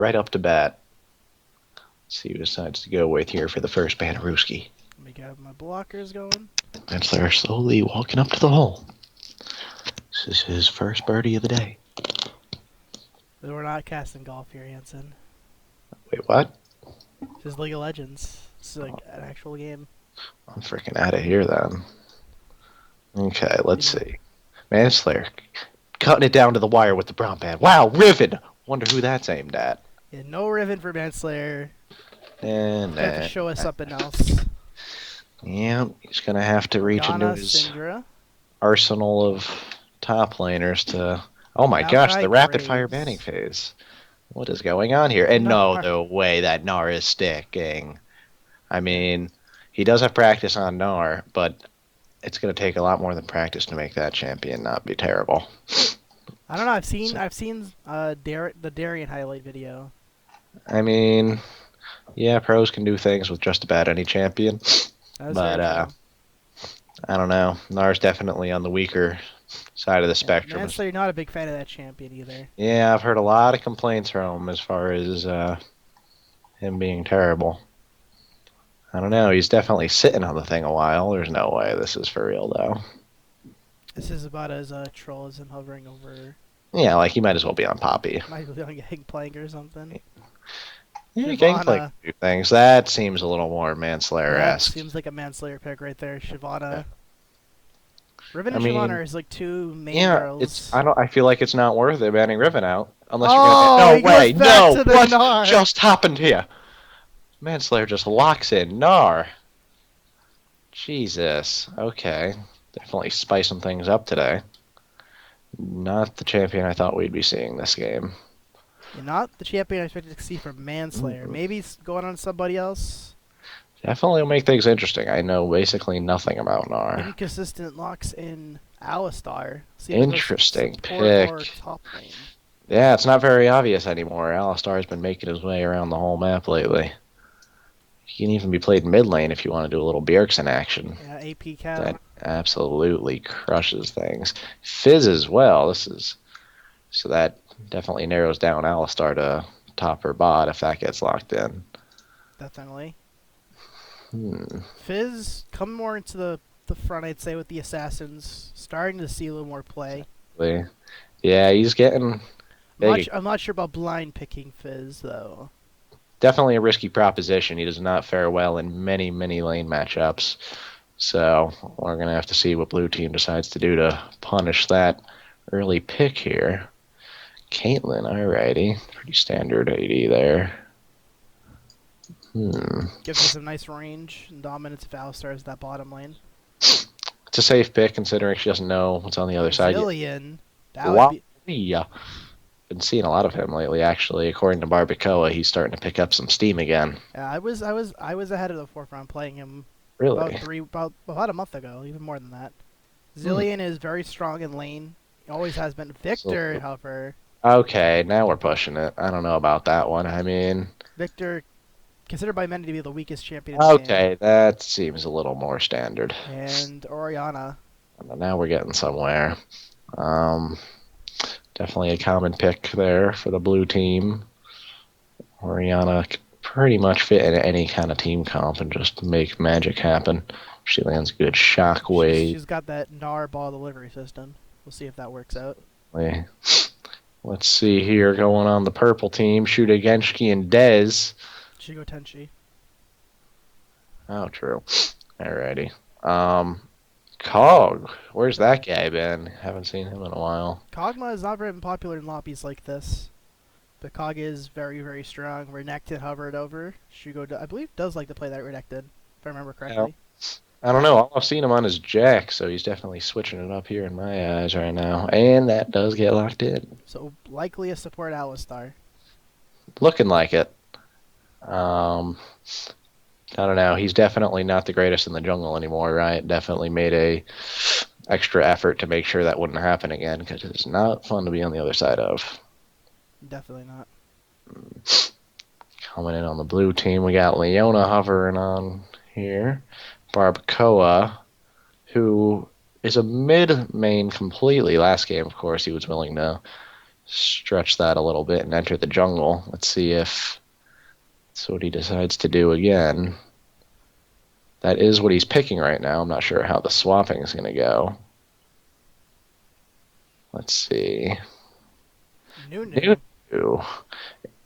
right up to bat. Let's see who decides to go with here for the first Bannerooski. Let me get my blockers going. Mensler slowly walking up to the hole. This is his first birdie of the day. We're not casting golf here, Hanson. Wait, what? This is League of Legends. This is like an actual game. I'm freaking out of here then. Okay, let's Yeah. see. Manslayer cutting it down to the wire with the brown band. Wow, Riven! Wonder who that's aimed at. Yeah, no Riven for Manslayer. And Gonna have to show us something else. yeah, he's gonna have to reach into Oriana, his Syndra. arsenal of top laners to. Oh my gosh, Maokai the rapid fire banning Graves. phase. What is going on here? And no, Nar. the way that Nar is sticking. I mean, he does have practice on Nar, but it's going to take a lot more than practice to make that champion not be terrible. I don't know. I've seen the Darien highlight video. I mean, yeah, pros can do things with just about any champion, That's but very true. I don't know. Nar's definitely on the weaker side of the Yeah, spectrum. Manslayer not a big fan of that champion either. Yeah, I've heard a lot of complaints from him as far as him being terrible. I don't know. He's definitely sitting on the thing a while. There's no way this is for real, though. This is about as troll as him hovering over. Yeah, like he might as well be on Poppy. Might be on Gangplank or something. Yeah, Gangplank Shyvana. can do things. That seems a little more That Manslayer-esque. seems like a Manslayer pick right there. Yeah. Shyvana. Riven I and Shyvana mean, are his like two main yeah, girls. I don't. I feel like it's not worth it banning Riven out unless you're gonna. Oh, No he goes way! back No! to the What Gnar. just happened here? Manslayer just locks in Gnar. Jesus. Okay. Definitely spicing things up today. Not the champion I thought we'd be seeing this game. You're not the champion I expected to see from Manslayer. Maybe he's going on somebody else. Definitely will make things interesting. I know basically nothing about Gnar. Inconsistent locks in Alistar. See if it goes Interesting support or pick. top lane. Yeah, it's not very obvious anymore. Alistar's been making his way around the whole map lately. He can even be played mid lane if you want to do a little Bjergsen action. Yeah, AP cap. That absolutely crushes things. Fizz as well. So that definitely narrows down Alistar to top or bot if that gets locked in. Definitely. Hmm. Fizz come more into the front, I'd say, with the assassins. Starting to see a little more play. Yeah, he's getting big. I'm not sure about blind picking Fizz though. Definitely a risky proposition. He does not fare well in many, many lane matchups. So we're going to have to see what blue team decides to do to punish that early pick here. Caitlyn, alrighty. Pretty standard AD there. Gives us some nice range and dominance if Alistar is that bottom lane. It's a safe pick considering she doesn't know what's on the other side yet. Zillion. That would be. Yeah. Been seeing a lot of him lately, actually. According to Barbacoa, he's starting to pick up some steam again. Yeah, I was ahead of the forefront playing him Really? about a month ago, even more than that. Zillion is very strong in lane. He always has been. Victor, however, Okay, now we're pushing it. I don't know about that one. I mean, Victor considered by many to be the weakest champion in the game. okay, that seems a little more standard. And Oriana. Now we're getting somewhere. Um, Definitely a common pick there for the blue team. Oriana could pretty much fit in any kind of team comp and just make magic happen. She lands a good shockwave. She's got that Gnar ball delivery system. We'll see if that works out. Let's see here going on the purple team. Shudagensky and Dez. Shigo Tenshi. Oh, true. Alrighty. Cog. Where's that guy been? Haven't seen him in a while. Kog'Maw is not very popular in lobbies like this. But Cog is very, very strong. Renekton hovered over. Shigo, I believe, does like to play that Renekton, if I remember correctly. I don't know. All I've seen him on is Jack, so he's definitely switching it up here in my eyes right now. And that does get locked in. So likely a support Alistar. Looking like it. I don't know. He's definitely not the greatest in the jungle anymore, right? Definitely made a extra effort to make sure that wouldn't happen again because it's not fun to be on the other side of. Definitely not. Coming in on the blue team, we got Leona hovering on here. Barbacoa, who is a mid main completely. Last game, of course, he was willing to stretch that a little bit and enter the jungle. Let's see if that's what he decides to do again. That is what he's picking right now. I'm not sure how the swapping is going to go. Let's see. New. New.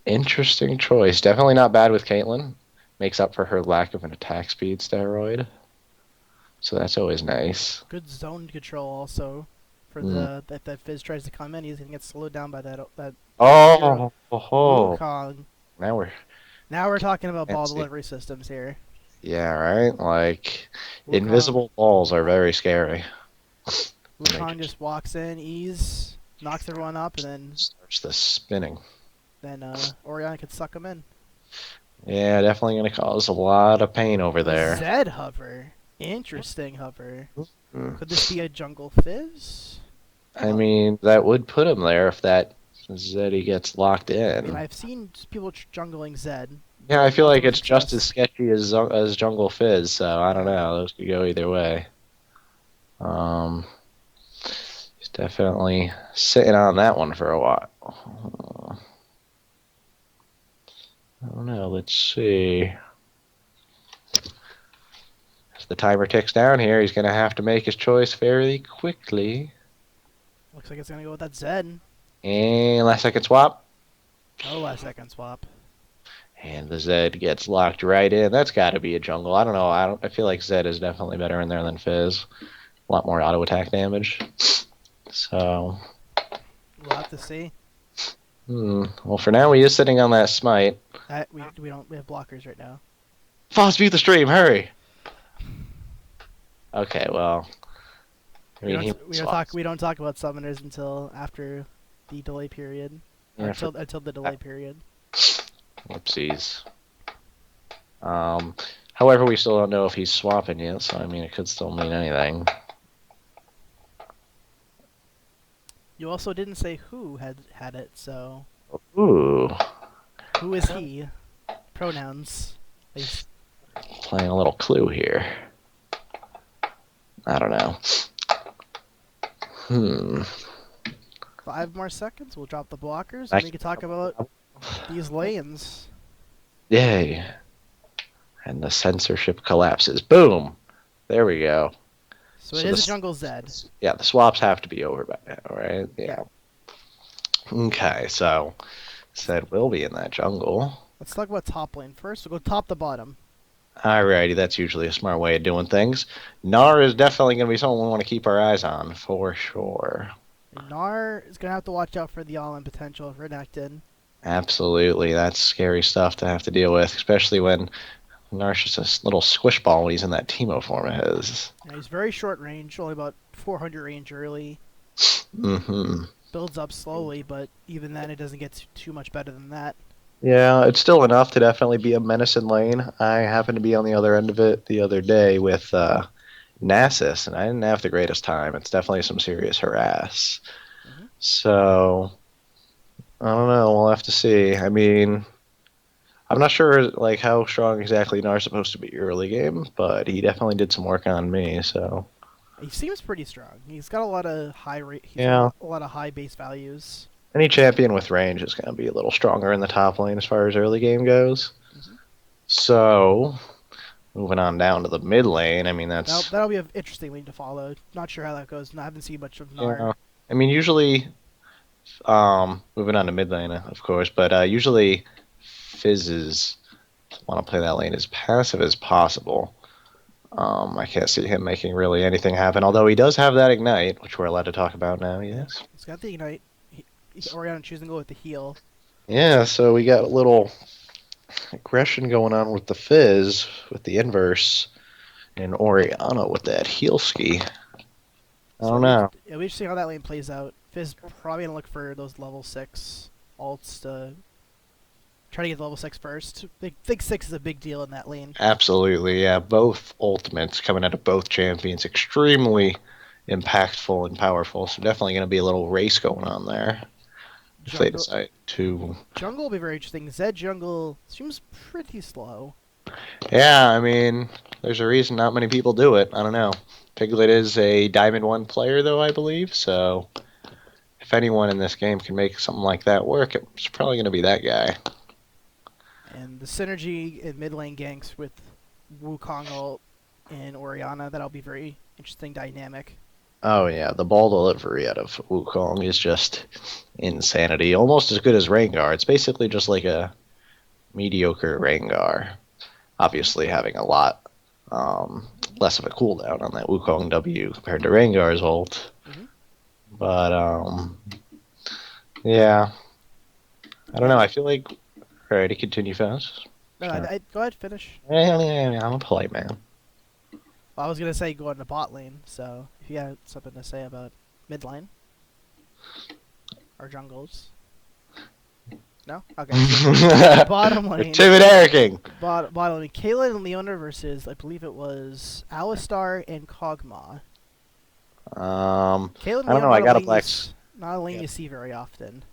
Interesting choice. Definitely not bad with Caitlyn. Makes up for her lack of an attack speed steroid. So that's always nice. Good zone control also. For Mm. the that Fizz tries to come in, he's gonna get slowed down by that hero Oh, oh, oh. Wukong. Now we're Now we're talking about ball fancy. delivery systems here. Yeah, right? Like, Wukong invisible balls are very scary. And they Wukong just walks in, ease, knocks everyone up, and then starts the spinning. Oriana could suck him in. Yeah, definitely going to cause a lot of pain over A there. Zed hover. Interesting hover. Mm. Could this be a jungle Fizz? I mean, that would put him there if that Zeddy gets locked I mean, in. I've seen people jungling Zed. Yeah, I feel Not so like much it's just as success. sketchy as Jungle Fizz, so I don't Yeah. know. Those could go either way. Um, he's definitely sitting on that one for a while. I don't know. Let's see. As the timer ticks down here, he's going to have to make his choice fairly quickly. Looks like it's gonna go with that Zed. And last second swap. No last second swap. And the Zed gets locked right in. That's got to be a jungle. I don't know. I feel like Zed is definitely better in there than Fizz. A lot more auto attack damage. So, We'll have to see. well, for now, he is sitting on that smite. We have blockers right now. Foss, mute the stream. Hurry. Okay, well, I We mean, he don't we don't talk swaps. we don't talk about summoners until after the delay period. Or Yeah, for until the delay period. whoopsies. Um, however, we still don't know if he's swapping yet, so I mean, it could still mean anything. You also didn't say who had it, so Ooh, who is he? Pronouns. He's playing a little clue here. I don't know. 5 more seconds. We'll drop the blockers I and we can talk about these lanes. Yay. And the censorship collapses. Boom. There we go. So it So is a jungle Zed. yeah, the swaps have to be over by now, right? Yeah. Yeah. Okay, so said we'll be in that jungle. Let's talk about top lane first. We'll go top to bottom. Alrighty, that's usually a smart way of doing things. Gnar is definitely going to be someone we want to keep our eyes on, for sure. And Gnar is gonna have to watch out for the all-in potential of Renekton. Absolutely, that's scary stuff to have to deal with, especially when Gnar's just a little squish ball when he's in that Teemo form of his. Yeah, he's very short range, only about 400 range early. Mm-hmm. Builds up slowly, but even then it doesn't get too much better than that. Yeah, it's still enough to definitely be a menace in lane. I happened to be on the other end of it the other day with Nasus, and I didn't have the greatest time. It's definitely some serious harass. Mhm. So, I don't know. We'll have to see. I mean, I'm not sure like how strong exactly Gnar's supposed to be early game, but he definitely did some work on me. So, He seems pretty strong. He's got a lot of high rate. He's got yeah, a lot of high base values. any champion with range is going to be a little stronger in the top lane as far as early game goes. Mhm. So, moving on down to the mid lane, I mean, that's. That'll be an interesting lane to follow. Not sure how that goes. I haven't seen much of Gnar. Yeah. I mean, usually, moving on to mid lane, of course, but usually Fizzes want to play that lane as passive as possible. I can't see him making really anything happen, although he does have that ignite, which we're allowed to talk about now, Yeah, yes. he's got the ignite. Oriana choosing to go with the heal. Yeah, so we got a little aggression going on with the Fizz, with the inverse, and Oriana with that heal ski. I So don't know. it'll be interesting how that lane plays out. Fizz probably gonna look for those level 6 ults to try to get the level 6 first. Think 6 is a big deal in that lane. Absolutely, yeah. Both ultimates coming out of both champions, extremely impactful and powerful. So definitely going to be a little race going on there if they Jungle decide to. Jungle will be very interesting. Zed jungle seems pretty slow. Yeah, I mean, there's a reason not many people do it. I don't know. Piglet is a Diamond 1 player, though, I believe. So if anyone in this game can make something like that work, it's probably going to be that guy. And the synergy in mid lane ganks with Wukong ult and Orianna, that'll be very interesting dynamic. Oh yeah, the ball delivery out of Wukong is just insanity. Almost as good as Rengar. It's basically just like a mediocre Rengar. Obviously having a lot less of a cooldown on that Wukong W compared to Rengar's ult. Mm-hmm. But yeah, I don't know. I feel like alright, to continue fast. No, Sure. go ahead, finish. I'm a polite man. Well, I was gonna say go in the bot lane, so if you got something to say about mid lane or jungles. No? Okay. So bottom lane. Timid Eriking. Bottom lane. Caitlyn and Leona versus, I believe it was Alistar and Kog'Maw. Caitlyn and I don't know. Leona I got a lane black. not a lane you see very often.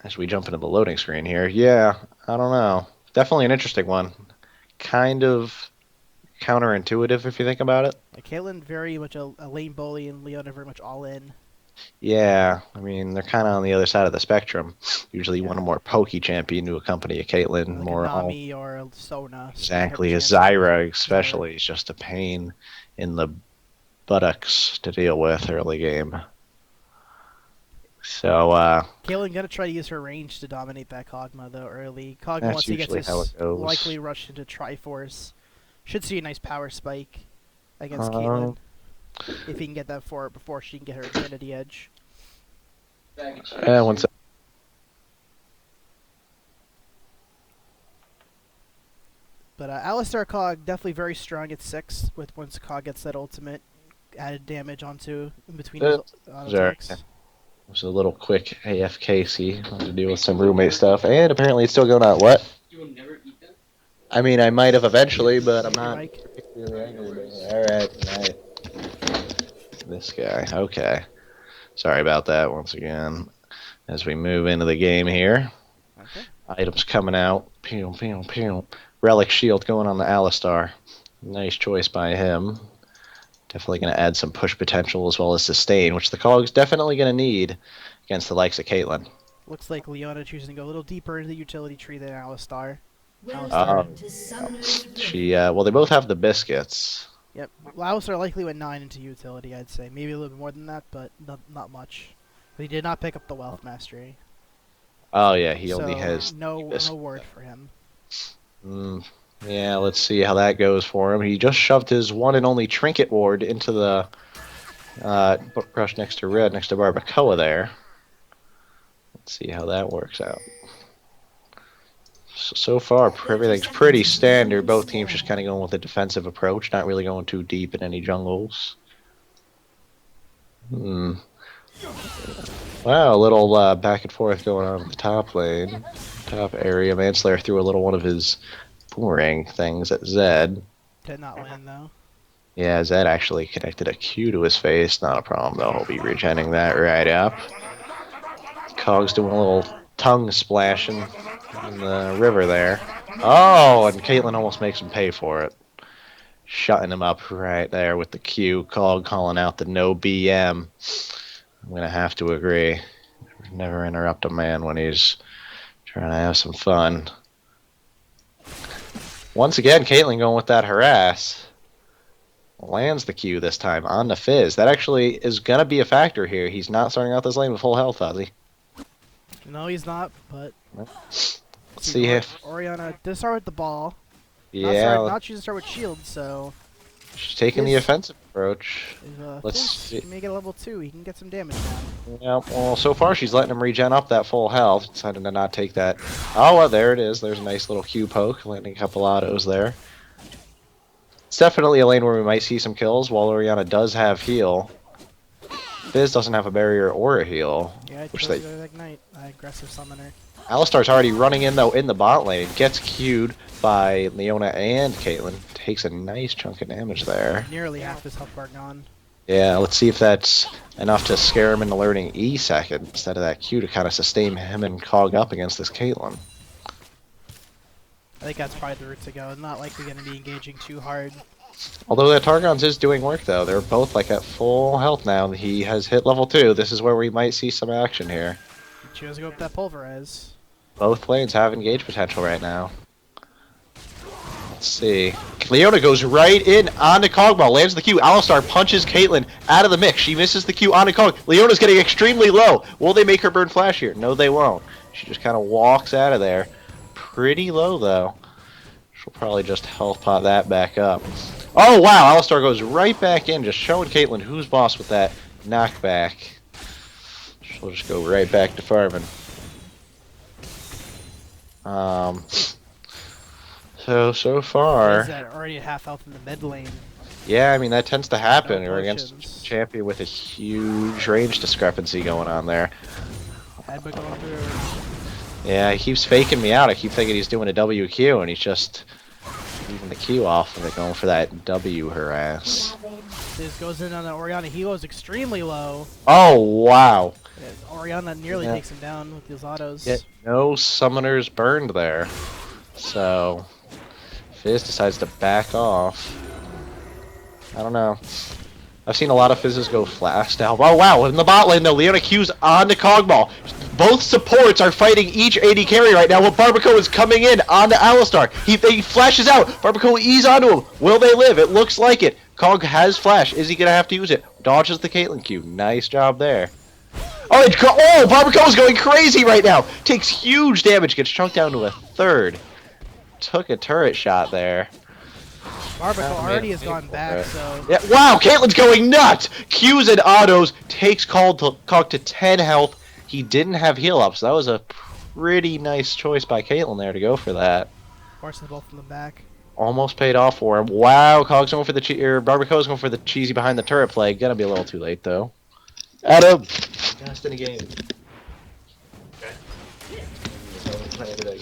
As we jump into the loading screen here, yeah, I don't know. Definitely an interesting one. Kind of counterintuitive if you think about it. Like, Caitlyn very much a lane bully and Leona very much all in. Yeah, I mean they're kind of on the other side of the spectrum. Usually, you Yeah. want a more pokey champion to accompany a Caitlyn, Like a more all Nami or a Sona. exactly a Champion. Zyra, especially is just a pain in the buttocks to deal with early game. So Caitlyn gonna try to use her range to dominate that Kog'Maw though early. Kog'Maw once that's he gets usually how it his goes. likely rush into Triforce, should see a nice power spike against Um, Caitlyn if he can get that for her before she can get her Infinity Edge. one sec. But Alistar Cog definitely very strong at 6 with once Cog gets that ultimate added damage onto in between his Sorry. attacks. It was a little quick AFKC. Had to deal with some roommate stuff, and apparently it's still going on. What? I mean, I might have eventually, but I'm not Mike. particularly angry. All right. This guy. Okay. Sorry about that once again. As we move into the game here, Okay. items coming out. Pew, pew, pew. Relic Shield going on the Alistar. Nice choice by him. Definitely going to add some push potential as well as sustain, which the Cog's definitely going to need against the likes of Caitlyn. Looks like Leona choosing to go a little deeper into the utility tree than Alistar. Well, they both have the biscuits. Yep. Alistar likely went 9 into utility, I'd say. Maybe a little bit more than that, but not much. But he did not pick up the Wealth Mastery. Oh yeah, he so only has no word for him. Yeah, let's see how that goes for him. He just shoved his one and only Trinket Ward into the brush next to Red, next to Barbacoa there. Let's see how that works out. So far, everything's pretty standard. Both teams just kind of going with a defensive approach, not really going too deep in any jungles. Wow, a little back and forth going on in the top lane. Top area. Manslayer threw a little one of his boomerang things at Zed. Did not land, though. Yeah, Zed actually connected a Q to his face. Not a problem, though. He'll be regenning that right up. Cog's doing a little tongue splashing in the river there. Oh, and Caitlyn almost makes him pay for it. Shutting him up right there with the Q. Cog calling out the no BM. I'm going to have to agree. Never interrupt a man when he's trying to have some fun. Once again, Caitlyn going with that harass. Lands the Q this time on the Fizz. That actually is going to be a factor here. He's not starting out this lane with full health, Ozzy. No, he's not, but... Let's see if... Orianna did start with the ball. Yeah. Not choosing to start with shield, so... She's taking the offensive approach. Let's see. He may get a level 2. He can get some damage now. Yeah, well, so far she's letting him regen up that full health. Decided to not take that. Oh, well, there it is. There's a nice little Q poke. Landing a couple autos there. It's definitely a lane where we might see some kills, while Orianna does have heal. Fizz doesn't have a barrier or a heal. Yeah, which they... Ignite. Aggressive summoner. Alistar's already running in, though, in the bot lane. Gets Q'd by Leona and Caitlyn. Takes a nice chunk of damage there. Nearly half his health bar gone. Yeah, let's see if that's enough to scare him into learning E second instead of that Q to kind of sustain him and Cog up against this Caitlyn. I think that's probably the route to go. Not likely going to be engaging too hard Although that Targon's is doing work though. They're both like at full health now. He has hit level 2. This is where we might see some action here. He chose to go with that pulverize. Both lanes have engage potential right now. Let's see. Leona goes right in onto Cogball, lands the Q. Alistar punches Caitlyn out of the mix. She misses the Q onto Cog. Leona's getting extremely low. Will they make her burn flash here? No, they won't. She just kind of walks out of there. Pretty low, though. She'll probably just health pot that back up. Oh, wow. Alistar goes right back in, just showing Caitlyn who's boss with that knockback. She'll just go right back to farming. So far. Is that already at half health in the mid lane? Yeah, I mean, that tends to happen. No We're against a champion with a huge range discrepancy going on there. Headbutt going through. Yeah, he keeps faking me out. I keep thinking he's doing a WQ, and he's just leaving the Q off of it, going for that W harass. This goes in on the Orianna. He goes extremely low. Oh, wow. Yeah, Orianna nearly takes him down with these autos. Yet no summoners burned there. So, Fizz decides to back off. I don't know. I've seen a lot of Fizzes go flash now. Oh, wow. In the bot lane, though, Leona Q's on the Cogball. Both supports are fighting each AD carry right now, while Barbacoa is coming in onto Alistar. He flashes out. Barbacoa ease onto him. Will they live? It looks like it. Cog has flash. Is he going to have to use it? Dodges the Caitlyn Q. Nice job there. Oh, Barbacoa's going crazy right now. Takes huge damage. Gets chunked down to a third. Took a turret shot there. Barbacoa already has gone back, so... Yeah, wow, Caitlyn's going nuts! Qs and autos, takes Cog to 10 health. He didn't have heal up, so that was a pretty nice choice by Caitlyn there to go for that. Forcing the ball from the back. Almost paid off for him. Wow, Cog's going for the Barbacoa's going for the cheesy behind the turret play. Gonna be a little too late though. Adam! Best in the game. Okay.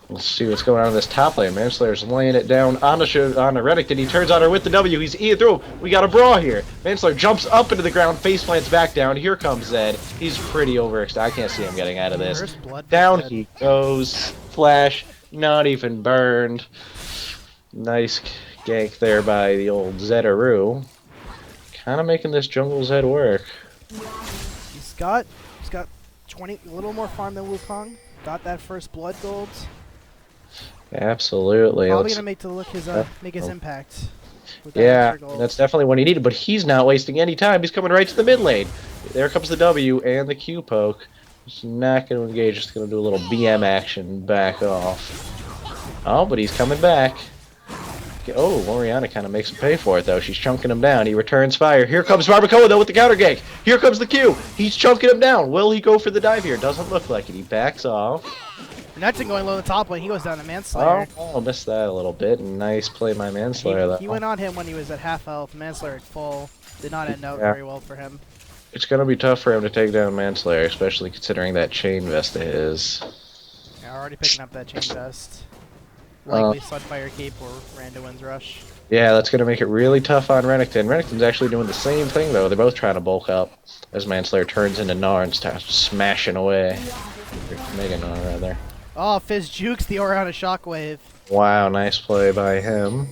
Let's see what's going on in this top lane. Manslayer's laying it down on the Renekton. He turns on her with the W. He's eating through. We got a brawl here. Manslayer jumps up into the ground, face plants back down. Here comes Zed. He's pretty overextended. I can't see him getting out of this. Down he goes. Flash. Not even burned. Nice gank there by the old Zedaroo. Kind of making this jungle Zed work. He's got 20, a little more farm than Wukong. Got that first blood gold. Absolutely. Probably gonna make his impact. With that yeah, that's definitely what he needed. But he's not wasting any time. He's coming right to the mid lane. There comes the W and the Q poke. He's not going to engage. Just going to do a little BM action. Back off. Oh, but he's coming back. Oh, Orianna kind of makes him pay for it though. She's chunking him down. He returns fire. Here comes Barbacoa though with the counter gank. Here comes the Q. He's chunking him down. Will he go for the dive here? Doesn't look like it. He backs off. Nutson going low in the top lane. He goes down to Manslayer. Oh, missed that a little bit. Nice play by Manslayer though. He went on him when he was at half health. Manslayer at full. Did not end out very well for him. It's going to be tough for him to take down Manslayer, especially considering that chain vest of his. Yeah, already picking up that chain vest. Likely Sunfire Cape or Randuin's Rush. Yeah, that's going to make it really tough on Renekton. Renekton's actually doing the same thing, though. They're both trying to bulk up as Manslayer turns into Gnar and starts smashing away. Mega Gnar, rather. Oh, Fizz jukes the Orianna Shockwave. Wow, nice play by him.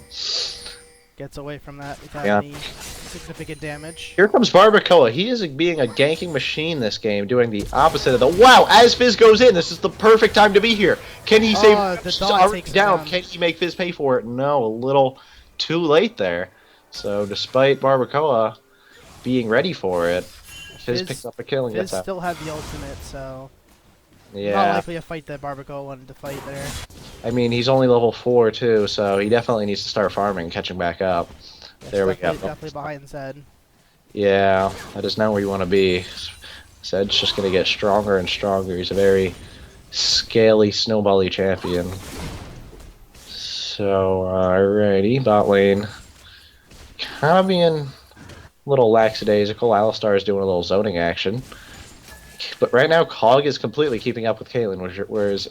Gets away from that without any significant damage. Here comes Barbacoa. He is being a ganking machine this game, doing the opposite of the... Wow, as Fizz goes in, this is the perfect time to be here. Can he save... The dog takes down. Can he make Fizz pay for it? No, a little too late there. So, despite Barbacoa being ready for it, Fizz picks up a kill and gets out. Fizz still had the ultimate, so... Yeah. Not likely a fight that Barbacoa wanted to fight there. I mean, he's only level 4 too, so he definitely needs to start farming, catching back up. Yes, there we go. Definitely behind Zed. Yeah, that is not where you want to be. Zed's just going to get stronger and stronger. He's a very scaly, snowbally champion. So, alrighty, bot lane. Kind of being a little lackadaisical. Alistar is doing a little zoning action. But right now, Cog is completely keeping up with Caitlyn, whereas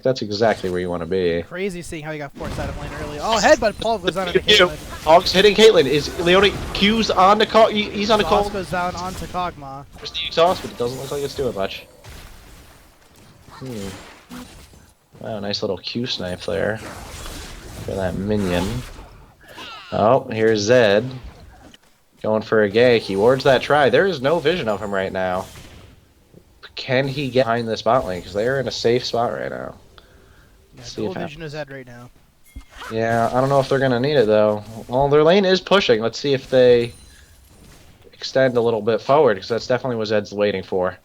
that's exactly where you want to be. Crazy seeing how he got forced out of lane early. Oh, headbutt Paul goes down onto Caitlyn. Cog's hitting Caitlyn. Is Leona Q's on the Cog? He's on the Cog. Goes down onto Kog'Maw. There's the exhaust, but it doesn't look like it's doing much. Wow, nice little Q snipe there for that minion. Oh, here's Zed. Going for a gank. He wards that try. There is no vision of him right now. Can he get behind this bot lane? Because they're in a safe spot right now. Yeah, See dual if vision is Ed right now. Yeah, I don't know if they're going to need it, though. Well, their lane is pushing. Let's see if they extend a little bit forward, because that's definitely what Zed's waiting for.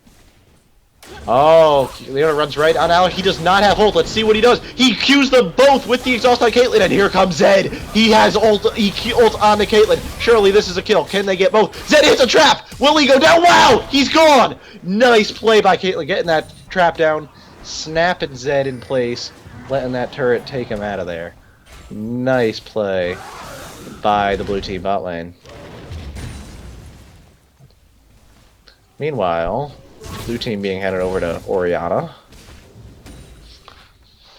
Oh, Leona runs right on Alec. He does not have ult. Let's see what he does. He Qs them both with the exhaust on Caitlyn, and here comes Zed. He has ult. He ult on the Caitlyn. Surely this is a kill. Can they get both? Zed hits a trap. Will he go down? Wow, he's gone. Nice play by Caitlyn, getting that trap down, snapping Zed in place, letting that turret take him out of there. Nice play by the blue team bot lane. Meanwhile, blue team being headed over to Orianna.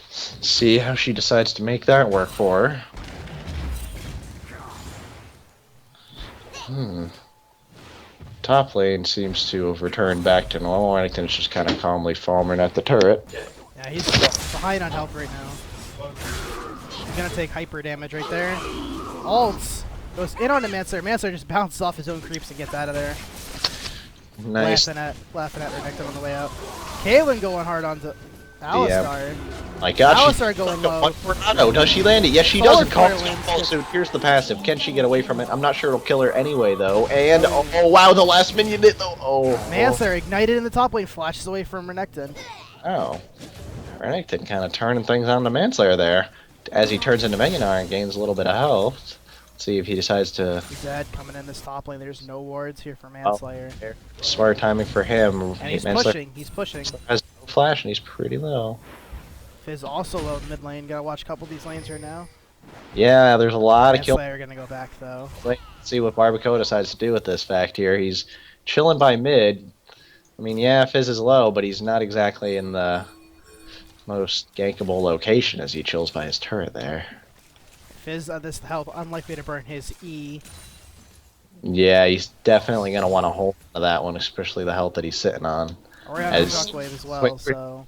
See how she decides to make that work for her. Top lane seems to have returned back to normal. Arrington's just kind of calmly farming at the turret. Yeah, he's behind on health right now. He's gonna take hyper damage right there. Ults goes in on the Manslayer. Manslayer just bounces off his own creeps and gets out of there. Nice. Laughing at Renekton on the way out. Caitlyn going hard onto Alistar. My God, Alistar going low. Oh, does she land it? Yes, she does. Forward So here's the passive. Can she get away from it? I'm not sure it'll kill her anyway, though. And oh wow, the last minion did though. Manslayer ignited in the top lane, flashes away from Renekton. Oh, Renekton kind of turning things on to Manslayer there, as he turns into Meganar and gains a little bit of health. Let's see if he decides to. Zed coming in this top lane. There's no wards here for Manslayer. Smart timing for him. And he's pushing. He's pushing. Has no flash and he's pretty low. Fizz also low mid lane. Gotta watch a couple of these lanes here now. Yeah, there's a lot of kills. Manslayer gonna go back though. Let's see what Barbacoa decides to do with this fact here. He's chilling by mid. I mean, yeah, Fizz is low, but he's not exactly in the most gankable location as he chills by his turret there. Fizz this health unlikely to burn his E. Yeah, he's definitely going to want to hold on to that one, especially the health that he's sitting on. Orianna shockwave as well, so...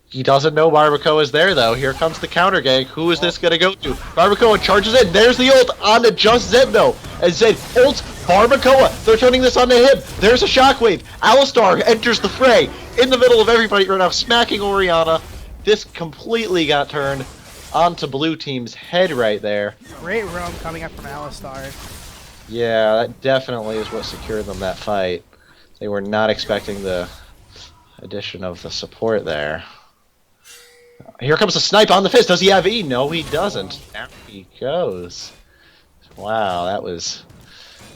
He doesn't know Barbacoa is there, though. Here comes the counter gank. Who is this going to go to? Barbacoa charges in. There's the ult onto just Zed, though. And Zed ults Barbacoa. They're turning this onto him. There's a shockwave. Alistar enters the fray in the middle of everybody right now, smacking Orianna. This completely got turned onto blue team's head right there. Great roam coming up from Alistar. Yeah, that definitely is what secured them that fight. They were not expecting the addition of the support there. Here comes the snipe on the Fizz. Does he have E? No, he doesn't. Down he goes. Wow, that was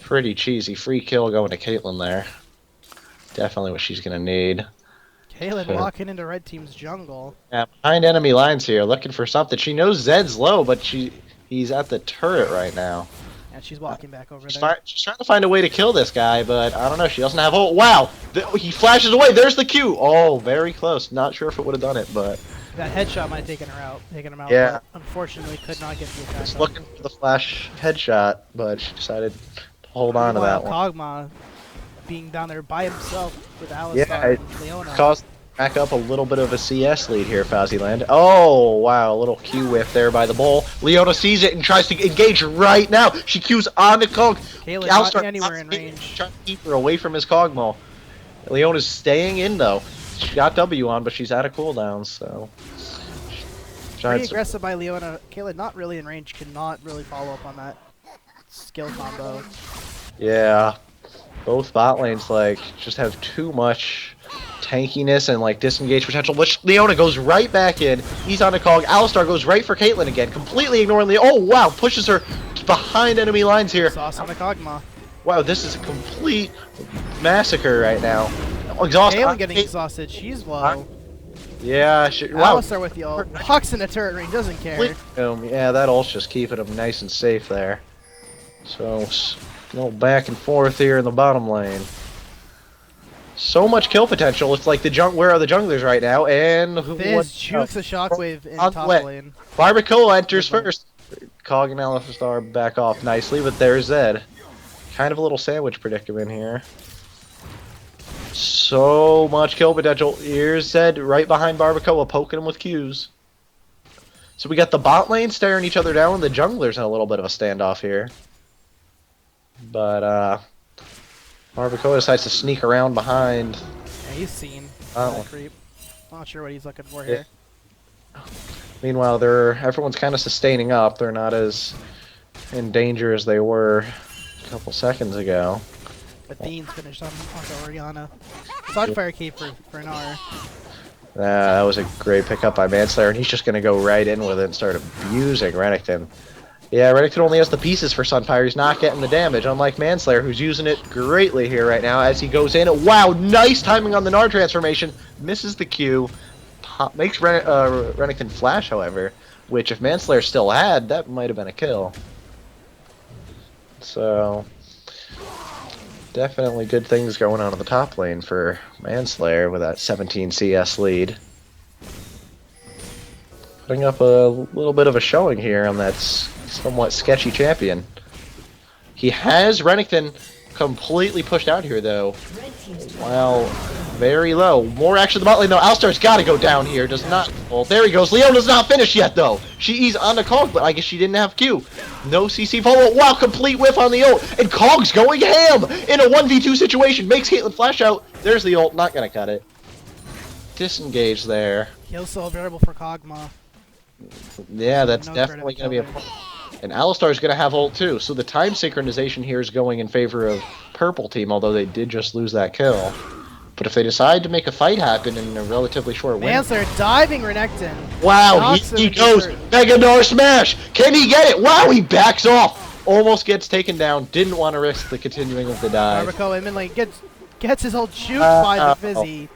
pretty cheesy. Free kill going to Caitlyn there. Definitely what she's going to need. Caitlyn walking into red team's jungle. Yeah, behind enemy lines here, looking for something. She knows Zed's low, but he's at the turret right now. And she's walking back over there. She's trying to find a way to kill this guy, but I don't know. She doesn't have ult. Wow! He flashes away. There's the Q. Oh, very close. Not sure if it would have done it, but... That headshot might have taken him out. Yeah. But unfortunately, could not get the attack. Just looking for the flash headshot, but she decided to hold on to that one. Kog'Maw being down there by himself with Alistar Yeah, and Leona. Caused back up a little bit of a CS lead here, Faziland. Oh, wow, a little Q whiff there by the bull. Leona sees it and tries to engage right now. She Qs on the Kog. Caitlyn not anywhere in range. Trying to keep her away from his Kog'Maw. Leona's staying in, though. She got W on, but she's out of cooldown, so... Pretty aggressive by Leona. Caitlyn not really in range, cannot really follow up on that skill combo. Yeah, both bot lanes, like, just have too much tankiness and, like, disengage potential, which Leona goes right back in. He's on a Cog. Alistar goes right for Caitlyn again, completely ignoring Leona. Oh, wow, pushes her behind enemy lines here. Sauce on the Kog'Maw. Wow, this is a complete massacre right now. Exhausted. Caitlyn getting exhausted. She's low. Yeah, wow. Alistar with the ult. Hucks in the turret ring, doesn't care. Yeah, that ult's just keeping him nice and safe there. So, a little back and forth here in the bottom lane. So much kill potential. It's like where are the junglers right now? And Fizz jukes a shockwave in top lane. Barbacoa enters first. Cog and Alistar back off nicely, but there's Zed. Kind of a little sandwich predicament here. So much kill potential. Here's Zed right behind Barbacoa, poking him with Qs. So we got the bot lane staring each other down, and the junglers in a little bit of a standoff here. But Barbacoa decides to sneak around behind. Yeah, he's seen. Oh. Creep. Not sure what he's looking for Yeah. here. Meanwhile, everyone's kind of sustaining up. They're not as in danger as they were a couple seconds ago. Athene's finished onto Oriana. Sunfire Cape for Gnar. That was a great pickup by Manslayer, and he's just going to go right in with it and start abusing Renekton. Yeah, Renekton only has the pieces for Sunfire. He's not getting the damage, unlike Manslayer, who's using it greatly here right now as he goes in. Wow, nice timing on the Gnar transformation. Misses the Q. Makes Renekton flash, however, which if Manslayer still had, that might have been a kill. So, definitely good things going on in the top lane for Manslayer with that 17 CS lead. Putting up a little bit of a showing here on that somewhat sketchy champion. He has Renekton completely pushed out here, though. Wow, very low. More action in the bot lane, though. Alistar's got to go down here. Does not. Well, there he goes. Leona's not finished yet, though. She's on the Cog, but I guess she didn't have Q. No CC follow. Wow, complete whiff on the ult. And Cog's going ham in a 1v2 situation. Makes Caitlyn flash out. There's the ult. Not going to cut it. Disengage there. He'll still available for Kog'Maw. Yeah, that's No definitely going to be a critical problem. And Alistar's going to have ult too, so the time synchronization here is going in favor of Purple Team, although they did just lose that kill. But if they decide to make a fight happen in a relatively short window... Manslayer diving Renekton. Wow, he goes Mega Gnar Smash! Can he get it? Wow, he backs off! Almost gets taken down, didn't want to risk the continuing of the dive. Barbacoa in mid lane gets his old shoot by the Fizzy.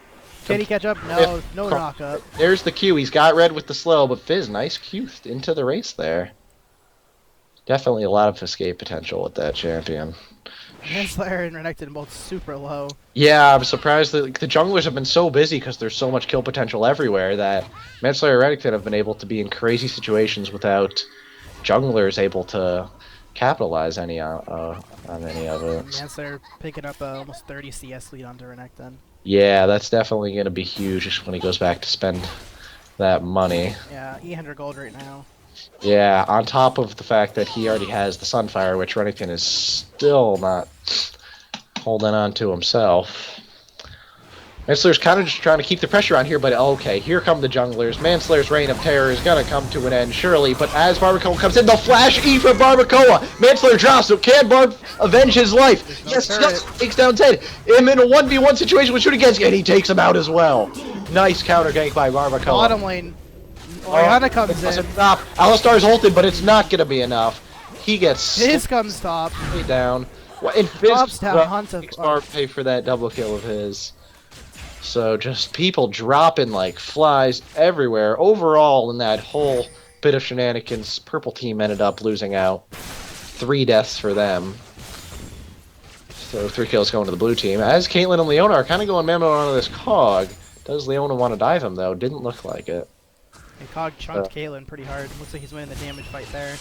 Can he catch up? No, no knock up. There's the Q, he's got red with the slow, but Fizz, nice Q into the race there. Definitely a lot of escape potential with that champion. Manslayer and Renekton both super low. Yeah, I'm surprised that the junglers have been so busy because there's so much kill potential everywhere that Manslayer and Renekton have been able to be in crazy situations without junglers able to capitalize on any of it. Manslayer picking up almost 30 CS lead onto Renekton. Yeah, that's definitely going to be huge when he goes back to spend that money. Yeah, 800 gold right now. Yeah, on top of the fact that he already has the Sunfire, which Renekton is still not holding on to himself. Manslayer's kind of just trying to keep the pressure on here, but okay, here come the junglers. Manslayer's reign of terror is going to come to an end, surely, but as Barbacoa comes in, the Flash E for Barbacoa! Manslayer drops, so can Barb avenge his life? Yes, just takes down Ted. Him in a 1v1 situation with shooting against, and he takes him out as well. Nice counter gank by Barbacoa. Bottom lane. Oriana comes in. Stop. Alistar's ulted, but it's not going to be enough. He gets Fizz comes top. down. And Fizz Drops down Hunter. makes Barb pay for that double kill of his. So just people dropping like flies everywhere. Overall, in that whole bit of shenanigans, Purple Team ended up losing out. 3 deaths for them. So 3 kills going to the blue team. As Caitlyn and Leona are kind of going memo onto this Cog. Does Leona want to dive him, though? Didn't look like it. And Cog chunked Caitlyn pretty hard. Looks like he's winning the damage fight there.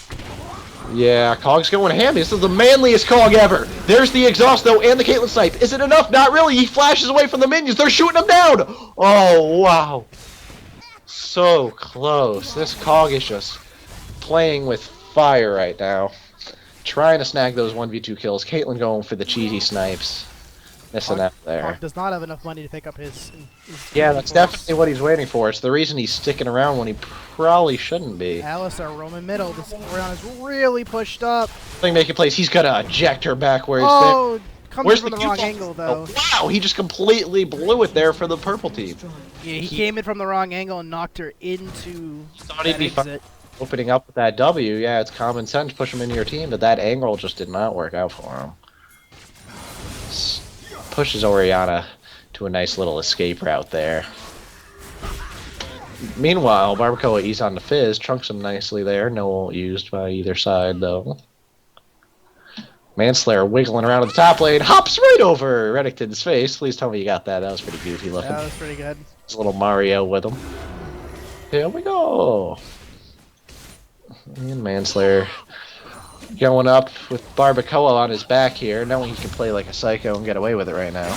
Yeah, Cog's going ham. This is the manliest Cog ever. There's the exhaust, though, and the Caitlyn snipe. Is it enough? Not really. He flashes away from the minions. They're shooting him down. Oh, wow. So close. This Cog is just playing with fire right now. Trying to snag those 1v2 kills. Caitlyn going for the cheesy snipes. Missing out there. Cog does not have enough money to pick up his Yeah, that's definitely what he's waiting for. It's the reason he's sticking around when he probably shouldn't be. Alistar roaming middle. This Oriana's really pushed up. Making plays. He's gonna eject her back where he's Oh, comes Where's from the the wrong Q-ball? angle though. Oh, wow, he just completely blew it there for the purple team. Yeah, he came in from the wrong angle and knocked her into Thought he'd that be exit. opening up with that W. Yeah, it's common sense. Push him into your team, but that angle just did not work out for him. Pushes Oriana to a nice little escape route there. Meanwhile, Barbacoa ease on the Fizz, trunks him nicely there. No ult used by either side, though. Manslayer wiggling around at the top lane, hops right over Renekton's face. Please tell me you got that. That was pretty goofy looking. That was pretty good. There's a little Mario with him. Here we go. And Manslayer going up with Barbacoa on his back here, knowing he can play like a psycho and get away with it right now.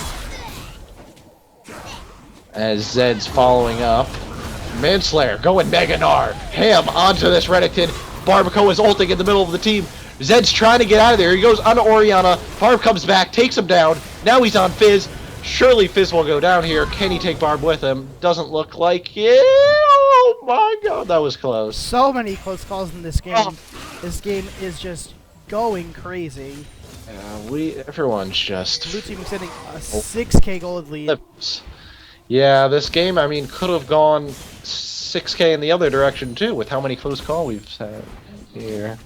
As Zed's following up. Manslayer going Mega Gnar. Ham onto this Renekton. Barbacoa is ulting in the middle of the team. Zed's trying to get out of there. He goes onto Orianna. Barb comes back, takes him down. Now he's on Fizz. Surely Fizz will go down here. Can he take Barb with him? Doesn't look like it. Oh my god, that was close. So many close calls in this game. Oh. This game is just going crazy. Everyone's just... Blue team sitting a 6k gold lead. Yeah, this game, I mean, could have gone 6k in the other direction too, with how many close calls we've had here.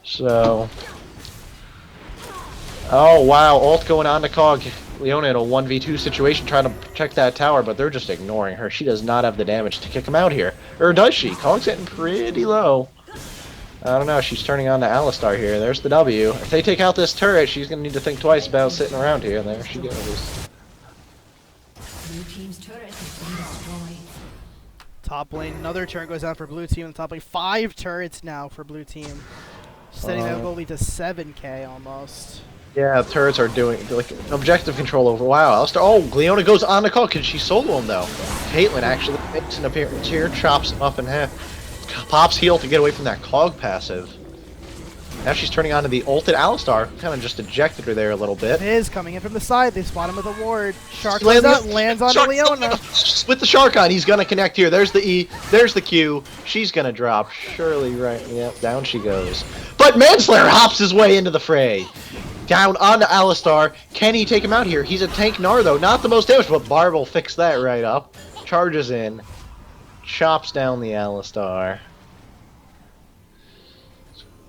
So... Oh wow, ult going on to Cog. Leona in a 1v2 situation trying to protect that tower, but they're just ignoring her. She does not have the damage to kick him out here. Or does she? Cog's getting pretty low. I don't know, she's turning on to Alistar here. There's the W. If they take out this turret, she's going to need to think twice about sitting around here. And there she goes. Blue team's turret has been destroyed. Top lane, another turret goes down for blue team in the top lane. 5 turrets now for blue team. Setting that goal lead to 7k almost. Yeah, turrets are doing like objective control over. Wow, Alistar. Oh, Leona goes on the call. Can she solo him though? Caitlyn actually makes an appearance here, chops him up in half. Pops heal to get away from that Cog passive. Now she's turning on to the ulted Alistar. Kind of just ejected her there a little bit. Fizz coming in from the side. They spot him with a ward. Shark lands on Leona. With the Shark on, he's going to connect here. There's the E. There's the Q. She's going to drop. Surely right. Yep, down she goes. But Manslayer hops his way into the fray. Down onto Alistar. Can he take him out here? He's a tank Gnar though. Not the most damage, but Barb will fix that right up. Charges in. Chops down the Alistar.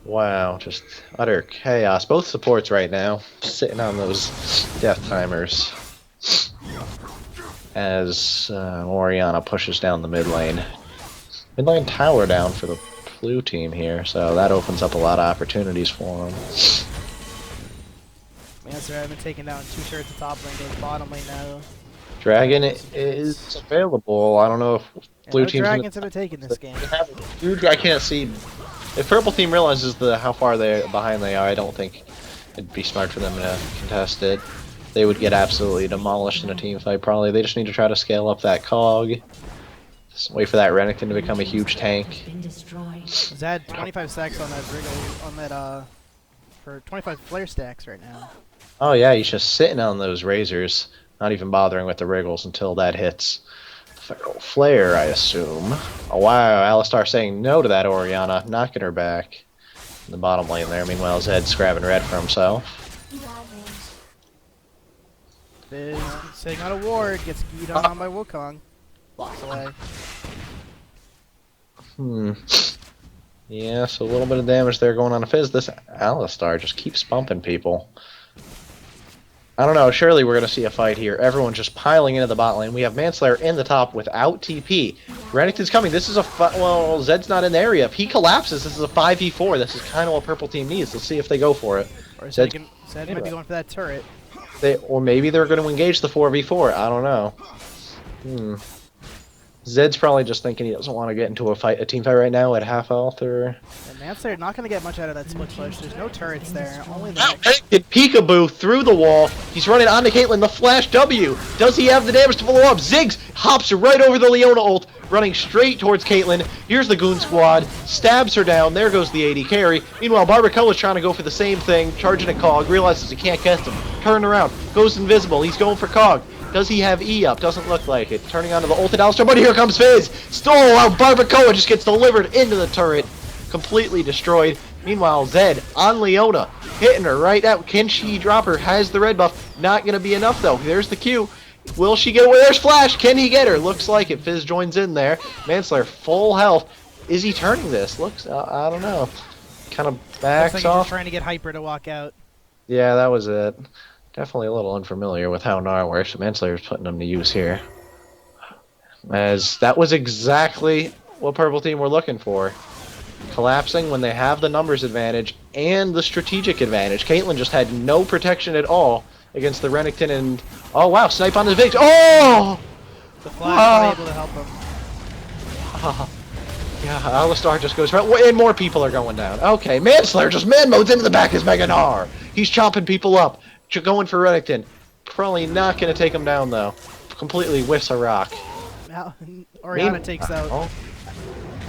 Wow, just utter chaos. Both supports right now, sitting on those death timers. As Orianna pushes down the mid lane. Mid lane tower down for the blue team here, so that opens up a lot of opportunities for them. Manslayer have been taking down 2 turrets at top lane, goes bottom lane now. Dragon is available. I don't know if blue team's dragons have been taking this game. I can't see. If purple team realizes how far behind they are, I don't think it'd be smart for them to contest it. They would get absolutely demolished in a team fight. Probably they just need to try to scale up that Cog. Just wait for that Renekton to become a huge tank. Zed 25 stacks on that Wriggle, on that for 25 flare stacks right now. Oh yeah, he's just sitting on those razors, not even bothering with the Wriggles until that hits. Feral Flare, I assume. Oh wow, Alistar saying no to that Orianna, knocking her back. In the bottom lane there, meanwhile Zed's grabbing red for himself. Fizz sitting on a ward, gets geed on by Wukong. Blocks away. Yeah, so a little bit of damage there going on to Fizz. This Alistar just keeps bumping people. I don't know, surely we're going to see a fight here. Everyone's just piling into the bot lane. We have Manslayer in the top without TP. Renekton's coming. This is a well, Zed's not in the area. If he collapses, this is a 5v4. This is kind of what purple team needs. Let's see if they go for it. Or Zed might be going for that turret. Or maybe they're going to engage the 4v4. I don't know. Zed's probably just thinking he doesn't want to get into a team fight right now at half health or... And Manslayer not going to get much out of that split push. There's no turrets there. Only the Peekaboo through the wall. He's running onto Caitlyn. The flash W. Does he have the damage to follow up? Ziggs hops right over the Leona ult, running straight towards Caitlyn. Here's the Goon Squad. Stabs her down. There goes the AD carry. Meanwhile, Barbacoa is trying to go for the same thing. Charging a Cog. Realizes he can't get him. Turn around. Goes invisible. He's going for Cog. Does he have E up? Doesn't look like it. Turning onto the ulted Alistar, but here comes Fizz! Stole out! Barbacoa just gets delivered into the turret. Completely destroyed. Meanwhile, Zed on Leona. Hitting her right out. Can she drop her? Has the red buff. Not going to be enough, though. There's the Q. Will she get away? There's Flash! Can he get her? Looks like it. Fizz joins in there. Manslayer, full health. Is he turning this? Looks... I don't know. Kind of backs looks like off. He's just trying to get Hyper to walk out. Yeah, that was it. Definitely a little unfamiliar with how Gnar works. Manslayer's putting them to use here. As that was exactly what purple team were looking for. Collapsing when they have the numbers advantage and the strategic advantage. Caitlyn just had no protection at all against the Renekton and... Oh wow, snipe on the Vix. Oh! The Flash was able to help him. Yeah, Alistar just goes right, and more people are going down. Okay, Manslayer just man modes into the back as Mega Gnar. He's chopping people up. Going for Renekton. Probably not going to take him down, though. Completely whiffs a rock. Oriana takes out. Oh.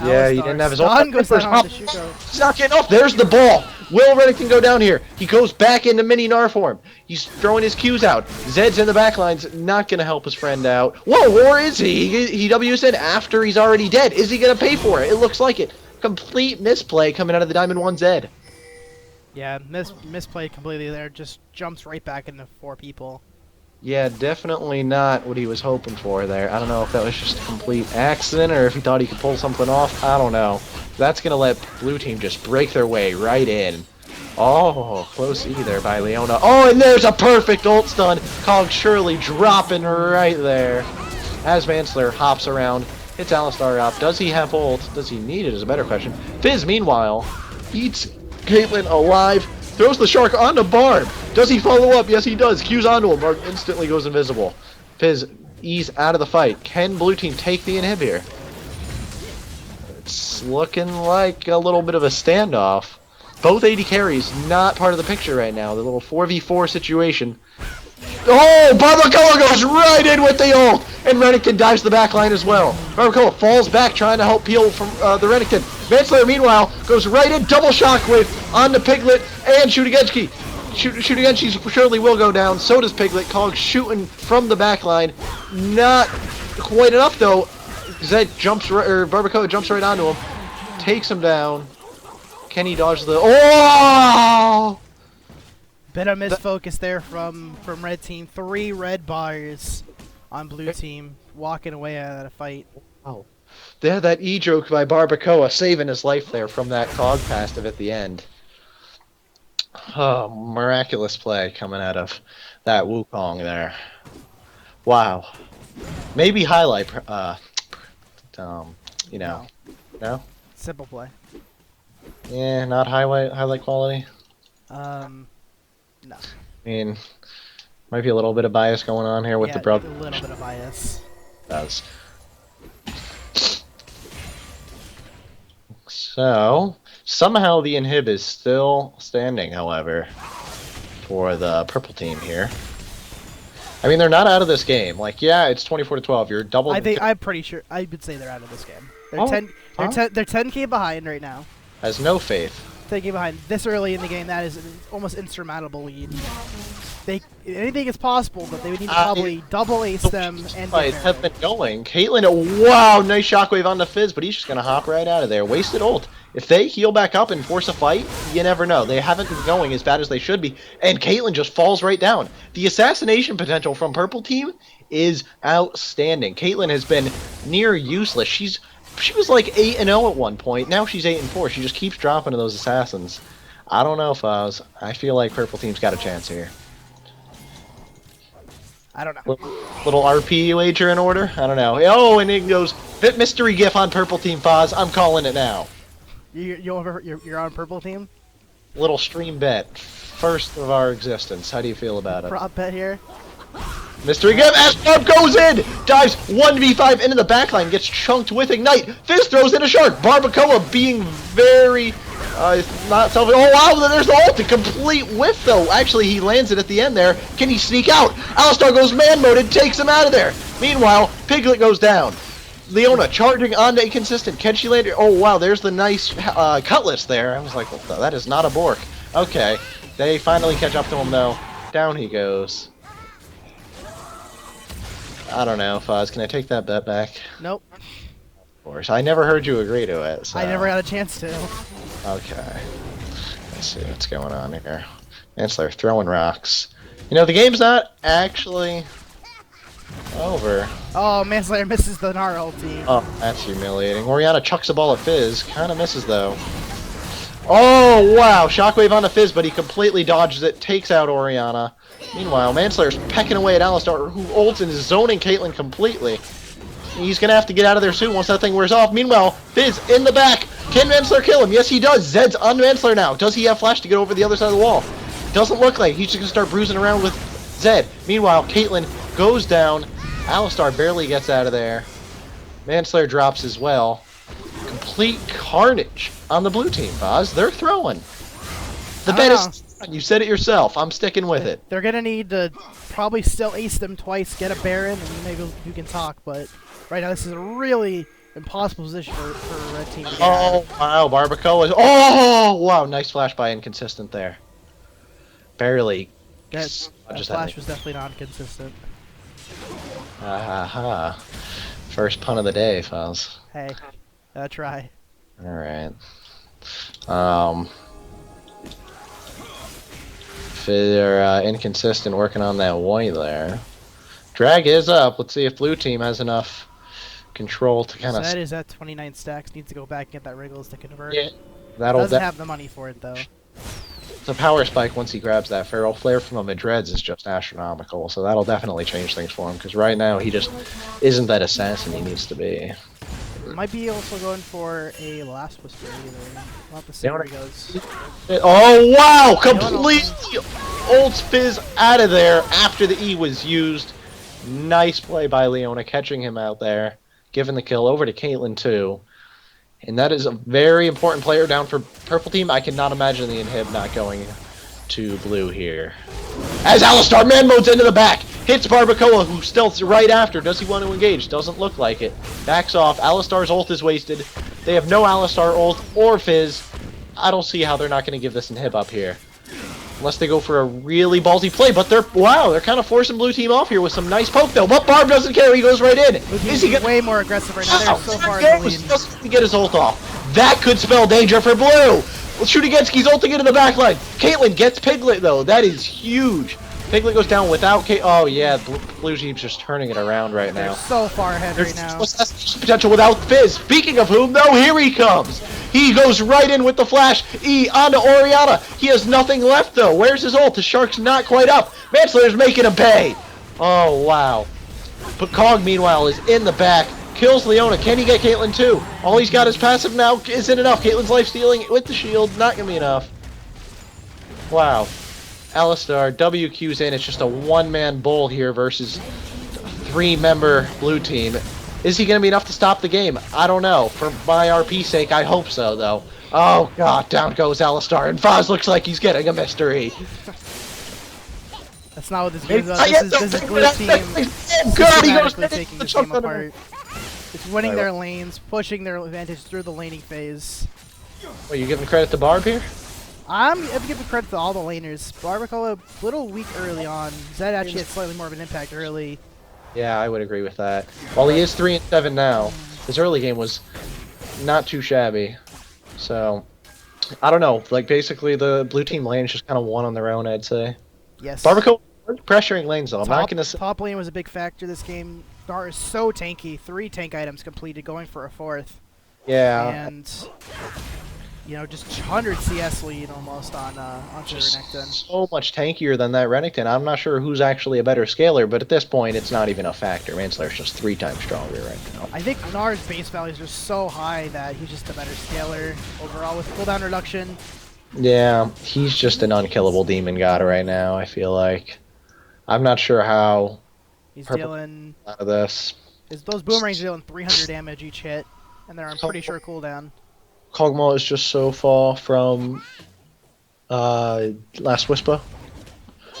Yeah, he didn't have his Stun ult. goes down on the Shuko. He's not getting off. There's the ball. Will Reddington go down here? He goes back into mini Gnar form. He's throwing his Qs out. Zed's in the back lines, not going to help his friend out. Whoa, or is he? He W's in after he's already dead. Is he going to pay for it? It looks like it. Complete misplay coming out of the Diamond 1 Zed. Yeah, misplayed completely there. Just jumps right back into 4 people. Yeah, definitely not what he was hoping for there. I don't know if that was just a complete accident or if he thought he could pull something off. I don't know. That's going to let blue team just break their way right in. Oh, close E there by Leona. Oh, and there's a perfect ult stun. Cog surely dropping right there. As Manslayer hops around, hits Alistar up. Does he have ult? Does he need it is a better question. Fizz, meanwhile, eats Caitlyn alive. Throws the shark onto Barb. Does he follow up? Yes, he does. Q's onto him. Barb instantly goes invisible. Fizz, E's out of the fight. Can blue team take the inhib here? It's looking like a little bit of a standoff. Both AD carries not part of the picture right now. The little 4v4 situation. Oh, Barbacoa goes right in with the ult, and Reddington dives the back line as well. Barbacoa falls back trying to help peel from the Reddington. Manslayer, meanwhile, goes right in, double shockwave onto Piglet and Shooting Shooting surely will go down. So does Piglet. Cog shooting from the back line. Not quite enough though. Zed jumps Barbacoa jumps right onto him, takes him down. Can he dodge the? Oh! Bit of misfocus there from red team. 3 red bars on blue team, walking away out of that fight. Oh, there that E-joke by Barbacoa saving his life there from that Cog passive at the end. Oh, miraculous play coming out of that Wukong there. Wow. Maybe highlight, you know. No? Simple play. Yeah, not highlight quality. No. I mean, might be a little bit of bias going on here with Yeah, the brother. a little bit of bias. Does. So, somehow the inhib is still standing, however, for the purple team here. I mean, they're not out of this game. Like, yeah, it's 24-12. You're double. I'm pretty sure. I would say they're out of this game. They're 10k behind right now. Has no faith. 10k behind this early in the game. That is an almost insurmountable lead. Anything is possible, but they would need to probably double ace them and fight have been going. Caitlyn, wow, nice shockwave on the Fizz, but he's just gonna hop right out of there. Wasted ult. If they heal back up and force a fight, you never know. They haven't been going as bad as they should be, and Caitlyn just falls right down. The assassination potential from purple team is outstanding. Caitlyn has been near useless. She was like 8-0 at one point. Now she's 8-4. She just keeps dropping to those assassins. I don't know, Foz. I feel like purple team's got a chance here. I don't know. Little RP wager in order? I don't know. Oh, and it goes Fit Mystery GIF on purple team, Foz. I'm calling it now. You're on purple team? Little stream bet. First of our existence. How do you feel about it? Prop bet here. Mystery GIF as Barb goes in! Dives 1v5 into the backline, gets chunked with Ignite. Fizz throws in a shark. Barbacoa being very not selfish. Oh wow, there's the ult. A complete whiff though. Actually, he lands it at the end there. Can he sneak out? Alistar goes man-moded, takes him out of there. Meanwhile, Piglet goes down. Leona charging onto Inconsistent. Can she land it? Oh wow, there's the nice Cutlass there. I was like, what the? That is not a Bork. Okay, they finally catch up to him though. Down he goes. I don't know, Foz. Can I take that bet back? Nope. Of course. I never heard you agree to it. So. I never got a chance to. Okay. Let's see what's going on here. Manslayer throwing rocks. You know, the game's not actually over. Oh, Manslayer misses the Gnar ulti. Oh, that's humiliating. Oriana chucks a ball at Fizz. Kind of misses, though. Oh, wow. Shockwave on the Fizz, but he completely dodges it. Takes out Oriana. Meanwhile, Manslayer's pecking away at Alistar, who ults and is zoning Caitlyn completely. He's going to have to get out of there soon once that thing wears off. Meanwhile, Fizz in the back. Can Manslayer kill him? Yes, he does. Zed's on Manslayer now. Does he have flash to get over the other side of the wall? Doesn't look like. He's just going to start bruising around with Zed. Meanwhile, Caitlyn goes down. Alistar barely gets out of there. Manslayer drops as well. Complete carnage on the blue team, Foz. They're throwing. The bet is You said it yourself. I'm sticking with it. They're gonna need to probably still ace them twice, get a Baron, and maybe you can talk. But right now, this is a really impossible position for Red Team to get out Oh, of. wow. Barbacoa is... Oh, wow. Nice flash by Inconsistent there. Barely. That Just flash was definitely not consistent. Ha. First pun of the day, fellas. Hey, try. Alright. If they're inconsistent working on that white there. Drag is up. Let's see if blue team has enough control to kind of... Zed is at 29 stacks. Needs to go back and get that Wriggles to convert. Yeah, that'll Doesn't have the money for it though. It's a power spike once he grabs that. Feral Flare from a Madreds is just astronomical, so that'll definitely change things for him, because right now he just isn't that assassin he needs to be. Might be also going for a Last Whisper either. We'll have to see where he goes. Oh, wow! Completely ults Fizz out of there after the E was used. Nice play by Leona, catching him out there. Giving the kill over to Caitlyn, too. And that is a very important player down for purple team. I cannot imagine the inhib not going to blue here. As Alistar man modes into the back. Hits Barbacoa, who stealths right after. Does he want to engage? Doesn't look like it. Backs off. Alistar's ult is wasted. They have no Alistar ult or Fizz. I don't see how they're not going to give this inhib up here. Unless they go for a really ballsy play, but they're kind of forcing blue team off here with some nice poke though. But Barb doesn't care, he goes right in. Is he way more aggressive right now? They're so far in the lead. Doesn't get his ult off. That could spell danger for blue. Well, Shootigenski's ulting into the back line. Caitlyn gets Piglet though. That is huge. Piglet goes down without Oh yeah, blue team's just turning it around right now. They're so far ahead right now. There's potential without Fizz. Speaking of whom, though, here he comes. He goes right in with the flash. E onto Oriana. He has nothing left, though. Where's his ult? The Shark's not quite up. Manslayer's making him pay. Oh, wow. But Cog, meanwhile, is in the back. Kills Leona. Can he get Caitlyn, too? All he's got is passive now. Isn't enough. Caitlyn's life stealing with the shield. Not going to be enough. Wow. Alistar, WQ's in. It's just a one-man bull here versus three-member blue team. Is he going to be enough to stop the game? I don't know. For my RP sake, I hope so, though. Oh, God, down goes Alistar, and Foz looks like he's getting a mystery. That's not what this game is. This is blue team systematically taking this game apart. It's winning their lanes, pushing their advantage through the laning phase. Well, you giving credit to Barb here? I'm giving credit to all the laners. Barbacoa, a little weak early on. Zed actually had slightly more of an impact early. Yeah, I would agree with that. While he is 3-7 now, his early game was not too shabby. So, I don't know. Like, basically, the blue team lanes just kind of won on their own, I'd say. Yes. Barbacoa pressuring lanes, though. I'm not going to say... Top lane was a big factor this game. Dar is so tanky. 3 tank items completed, going for a 4th. Yeah. And... you know, just 100 CS lead almost on onto Renekton. So much tankier than that Renekton. I'm not sure who's actually a better scaler, but at this point, it's not even a factor. Manslayer's just 3 times stronger right now. I think Nar's base values are so high that he's just a better scaler overall with cooldown reduction. Yeah, he's just an unkillable demon god right now, I feel like. I'm not sure how he's dealing out of this. Those boomerangs are dealing 300 damage each hit, and they're on pretty sure cooldown. Kog'Maw is just so far from Last Whisper.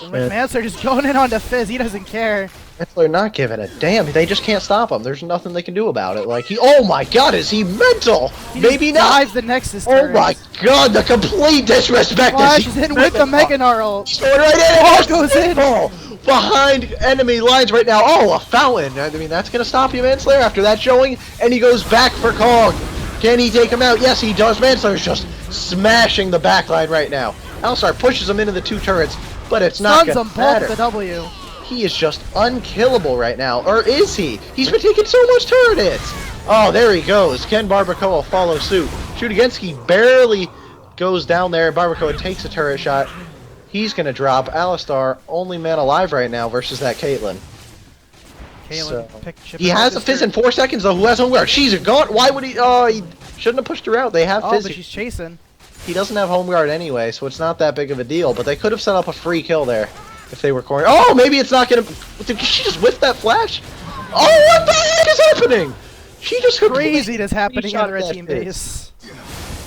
Manslayer just going in onto Fizz, he doesn't care. They're not giving a damn. They just can't stop him. There's nothing they can do about it. Like, oh my god, is he mental? He Maybe just not. dives the Nexus Oh turret. my god, the complete disrespect. Flashes in with the Mega Gnarl. He's going right in. Oh, goes in. Oh, behind enemy lines right now. Oh, a fountain. I mean, that's going to stop you, Manslayer, after that showing. And he goes back for Kong. Can he take him out? Yes, he does. Manslayer's just smashing the backline right now. Alistar pushes him into the 2 turrets, but it's not going to matter. The W. He is just unkillable right now. Or is he? He's been taking so much turret hits. Oh, there he goes. Can Barbacoa follow suit? Shootigenski barely goes down there. Barbacoa takes a turret shot. He's going to drop. Alistar, only man alive right now versus that Caitlyn. He has a Fizz in 4 seconds, though. Who has home guard? She's gone. Why would he? Oh, he shouldn't have pushed her out. They have Fizz. Oh, but she's chasing. He doesn't have home guard anyway, so it's not that big of a deal. But they could have set up a free kill there if they were cornering. Oh, maybe it's not going to... Did she just whiff that flash? Oh, what the heck is happening? She just... Crazy that's happening on the red team base.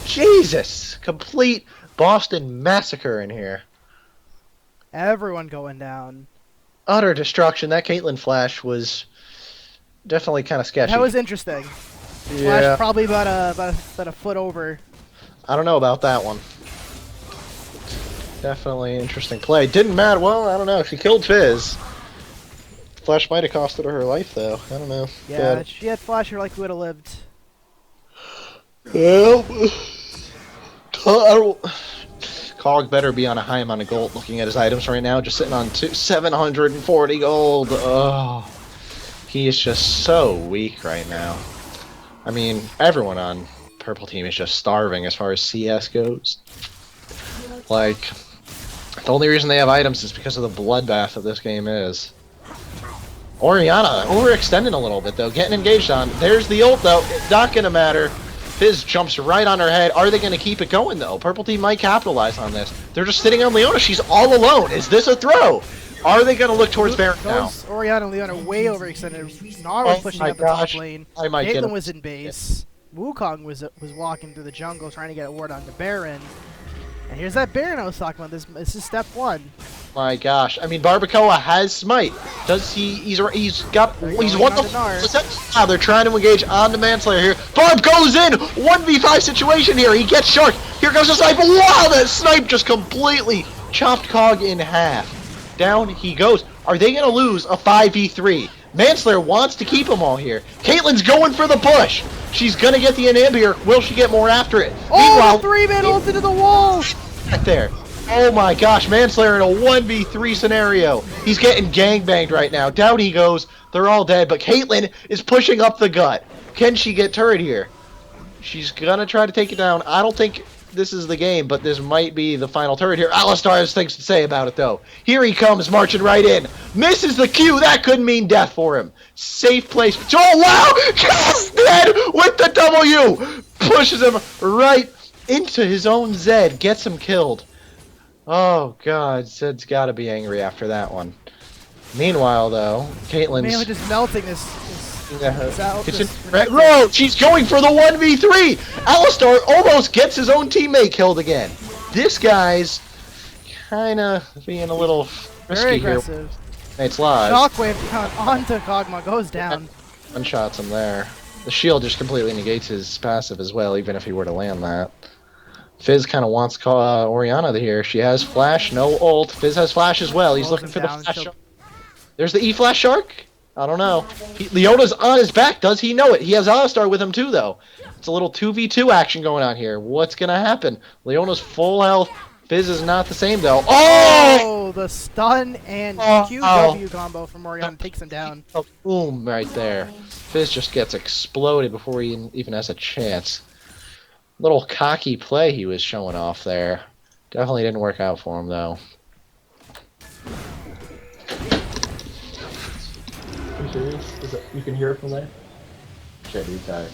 Jesus. Complete Boston massacre in here. Everyone going down. Utter destruction. That Caitlyn flash was definitely kind of sketchy. That was interesting. yeah. Flash probably about a foot over. I don't know about that one. Definitely interesting play. Didn't matter. Well, I don't know. She killed Fizz. Flash might have costed her life, though. I don't know. Yeah, if she had Flash, her life would have lived. Well, I don't. Cog better be on a high amount of gold. Looking at his items right now, just sitting on 740 gold. Oh, he is just so weak right now. I mean, everyone on purple team is just starving as far as CS goes. Like, the only reason they have items is because of the bloodbath that this game is. Orianna overextending a little bit though, getting engaged on. There's the ult though. It's not gonna matter. Fizz jumps right on her head. Are they gonna keep it going though? Purple team might capitalize on this. They're just sitting on Leona. She's all alone. Is this a throw? Are they gonna look towards Baron now? Orianna and Leona way overextended. Gnar was pushing up the top lane. I might get Caitlyn him. was in base. Wukong was walking through the jungle trying to get a ward on the Baron. And here's that Baron I was talking about. This is step one. My gosh. I mean, Barbacoa has smite. Does he? He's one. Now they're trying to engage on the Manslayer here. Barb goes in. 1v5 situation here. He gets Shark. Here goes the sniper. Wow, that snipe just completely chopped Cog in half. Down he goes. Are they gonna lose a 5v3? Manslayer wants to keep them all here. Caitlyn's going for the push. She's gonna get the inhibitor. Will she get more after it? Oh, the 3-man ult into the wall! Right there. Oh my gosh, Manslayer in a 1v3 scenario. He's getting gangbanged right now. Down he goes. They're all dead, but Caitlyn is pushing up the gut. Can she get turret here? She's gonna try to take it down. I don't think this is the game, but this might be the final turret here. Alistar has things to say about it, though. Here he comes, marching right in. Misses the Q. That could mean death for him. Safe place. Oh, wow! Dead with the W! Pushes him right into his own Zed. Gets him killed. Oh, God. Zed's got to be angry after that one. Meanwhile, though, Caitlyn's... Mainly just melting this Bro, she's going for the 1v3! Alistar almost gets his own teammate killed again. This guy's kind of being a little risky here. It's live. Shockwave onto Kog'Maw, goes down. One shots him there. The shield just completely negates his passive as well, even if he were to land that. Fizz kind of wants Orianna here. She has flash, no ult. Fizz has flash as well. He's looking for the flash. There's the E-Flash Shark? I don't know. Leona's on his back. Does he know it? He has Alistar with him too, though. It's a little 2v2 action going on here. What's going to happen? Leona's full health. Fizz is not the same, though. Oh! The stun and QW combo from Orianna takes him down. Oh, boom, right there. Fizz just gets exploded before he even has a chance. Little cocky play he was showing off there. Definitely didn't work out for him, though. You can hear it from there? Shit, he's tired.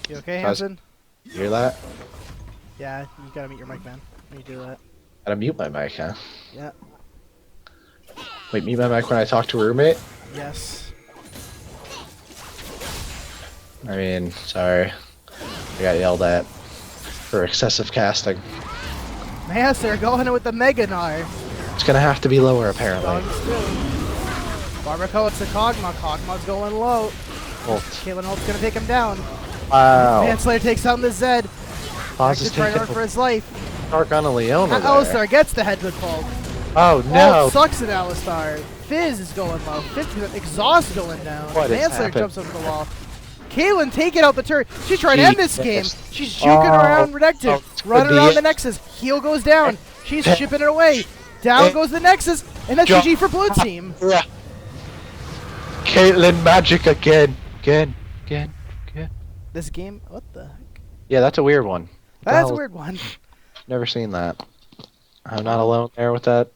You okay, Hanson? You hear that? Yeah, you gotta mute your mic, man. When you do that. Gotta mute my mic, huh? Yeah. Wait, mute my mic when I talk to a roommate? Yes. I mean, sorry. I got yelled at for excessive casting. Man, they're going in with the Mega Gnar. It's gonna have to be lower, apparently. Barbacoa to Kog'Maw. Kog'Maw's going low. Ult. Caitlyn ult's gonna take him down. Wow. Manslayer takes down the Zed. Paz is trying to run taking for his life. Dark on a Leona there. Alistar gets the headbutt pull. Oh no! Ult sucks at Alistar. Fizz is going low. Fizz is exhaust going down. What is Manslayer happening? jumps over the wall. Caitlyn taking out the turret. She's trying to end this game. She's juking around Redactive. Running around the Nexus. Heal goes down. She's shipping it away. Down goes the Nexus. And that's GG for Blue Team. Yeah. Caitlyn magic again. Again. This game, what the heck? Yeah, that's a weird one. That's a weird one. Never seen that. I'm not alone there with that